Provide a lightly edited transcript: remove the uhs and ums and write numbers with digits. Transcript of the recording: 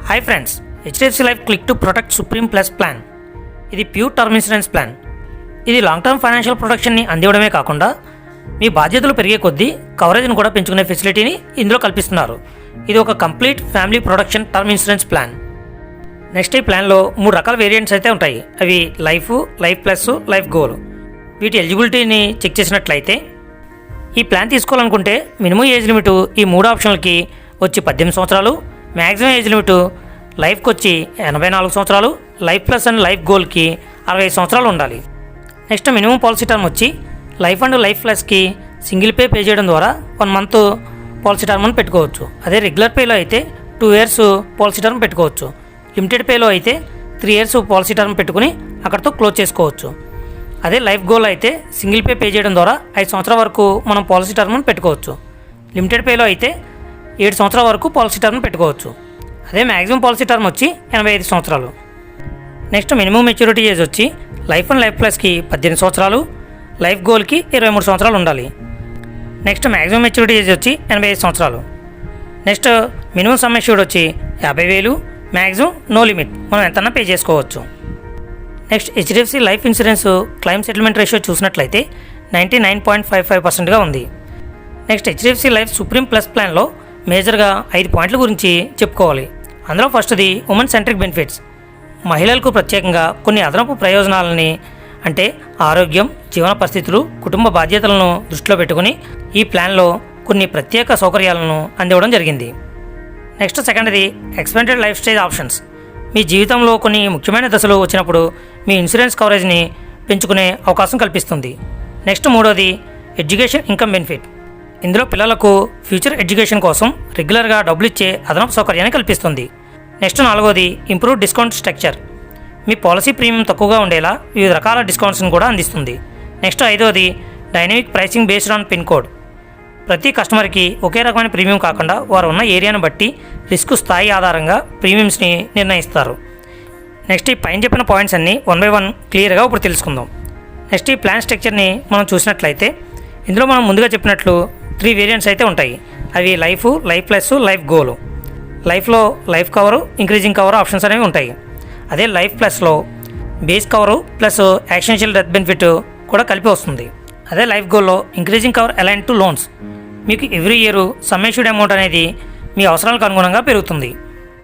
Hi friends, HDFC life click to protect supreme plus plan. ఇది pure term insurance plan. ఇది long term financial ప్రొటెక్షన్ని అందివ్వడమే కాకుండా మీ బాధ్యతలు పెరిగే కొద్దీ కవరేజ్ను కూడా పెంచుకునే ఫెసిలిటీని ఇందులో కల్పిస్తున్నారు. ఇది ఒక complete family protection term insurance plan. Next ఈ ప్లాన్లో 3 రకాల వేరియంట్స్ అయితే ఉంటాయి. అవి life, life plus, life goal. వీటి ఎలిజిబిలిటీని చెక్ చేసినట్లయితే ఈ ప్లాన్ తీసుకోవాలనుకుంటే మినిమం ఏజ్ లిమిట్ ఈ 3 ఆప్షన్లకి వచ్చి 18 సంవత్సరాలు, మ్యాక్సిమం ఏజ్ లిమిట్ లైఫ్కి వచ్చి 84 సంవత్సరాలు, లైఫ్ ప్లస్ అండ్ లైఫ్ గోల్కి 65 సంవత్సరాలు ఉండాలి. నెక్స్ట్ మినిమం పాలసీ టర్మ్ వచ్చి లైఫ్ అండ్ లైఫ్ ప్లస్కి సింగిల్ పే చేయడం ద్వారా 1 మంత్ పాలసీ టర్మ్ అని పెట్టుకోవచ్చు. అదే రెగ్యులర్ పేలో అయితే 2 years పాలసీ టర్మ్ పెట్టుకోవచ్చు. లిమిటెడ్ పేలో అయితే 3 years పాలసీ టర్మ్ పెట్టుకుని అక్కడితో క్లోజ్ చేసుకోవచ్చు. అదే లైఫ్ గోల్ అయితే సింగిల్ పే చేయడం ద్వారా 5 సంవత్సరాల వరకు మనం పాలసీ టర్మ్ని పెట్టుకోవచ్చు. లిమిటెడ్ పేలో అయితే 7 సంవత్సరాల వరకు పాలసీ టర్మ్ పెట్టుకోవచ్చు. అదే మ్యాక్సిమం పాలసీ టర్మ్ వచ్చి 85 సంవత్సరాలు. నెక్స్ట్ మినిమం మెచ్యూరిటీ ఏజ్ వచ్చి లైఫ్ అండ్ లైఫ్ ప్లస్కి 18 సంవత్సరాలు, లైఫ్ గోల్కి 23 సంవత్సరాలు ఉండాలి. నెక్స్ట్ మ్యాక్సిమం మెచ్యూరిటీ ఏజ్ వచ్చి 85 సంవత్సరాలు. నెక్స్ట్ మినిమం సమ్ అష్యూర్డ్ వచ్చి 50,000, మ్యాక్సిమం నో లిమిట్, మనం ఎంతన్నా పే చేసుకోవచ్చు. Next HDFC life insurance claim settlement ratio చూసినట్లయితే 99.55%గా ఉంది. Next HDFC life supreme plus ప్లాన్లో మేజర్గా 5 పాయింట్ల గురించి చెప్పుకోవాలి. అందులో ఫస్ట్ది ఉమెన్ సెంట్రిక్ బెనిఫిట్స్. మహిళలకు ప్రత్యేకంగా కొన్ని అదనపు ప్రయోజనాలని, అంటే ఆరోగ్యం, జీవన పరిస్థితులు, కుటుంబ బాధ్యతలను దృష్టిలో పెట్టుకుని ఈ ప్లాన్లో కొన్ని ప్రత్యేక సౌకర్యాలను అందివ్వడం జరిగింది. నెక్స్ట్ సెకండ్ది ఎక్స్పెండెడ్ లైఫ్ స్టేజ్ ఆప్షన్స్. మీ జీవితంలో కొన్ని ముఖ్యమైన దశలు వచ్చినప్పుడు మీ ఇన్సూరెన్స్ కవరేజ్ని పెంచుకునే అవకాశం కల్పిస్తుంది. నెక్స్ట్ మూడోది ఎడ్యుకేషన్ ఇన్కమ్ బెనిఫిట్. ఇందులో పిల్లలకు ఫ్యూచర్ ఎడ్యుకేషన్ కోసం రెగ్యులర్గా డబ్బులు ఇచ్చే అదనపు సౌకర్యాన్ని కల్పిస్తుంది. నెక్స్ట్ నాలుగోది ఇంప్రూవ్డ్ డిస్కౌంట్ స్ట్రక్చర్. మీ పాలసీ ప్రీమియం తక్కువగా ఉండేలా వివిధ రకాల డిస్కౌంట్స్ని కూడా అందిస్తుంది. నెక్స్ట్ ఐదోది dynamic pricing based on pin code. ప్రతి కస్టమర్కి ఒకే రకమైన ప్రీమియం కాకుండా వారు ఉన్న ఏరియాను బట్టి రిస్క్ స్థాయి ఆధారంగా ప్రీమియమ్స్ని నిర్ణయిస్తారు. నెక్స్ట్ ఈ పైన చెప్పిన పాయింట్స్ అన్నీ 1 by 1 క్లియర్గా ఇప్పుడు తెలుసుకుందాం. నెక్స్ట్ ఈ ప్లాన్ స్ట్రక్చర్ని మనం చూసినట్లయితే ఇందులో మనం ముందుగా చెప్పినట్లు 3 వేరియంట్స్ అయితే ఉంటాయి. అవి life, life plus, life goal. లైఫ్లో life cover, increasing cover options అనేవి ఉంటాయి. అదే లైఫ్ ప్లస్లో base cover plus accidental death benefit కూడా కలిపి వస్తుంది. అదే లైఫ్ గోల్లో increasing cover align to loans. మీకు every year sum assured amount అనేది మీ అవసరాలకు అనుగుణంగా పెరుగుతుంది.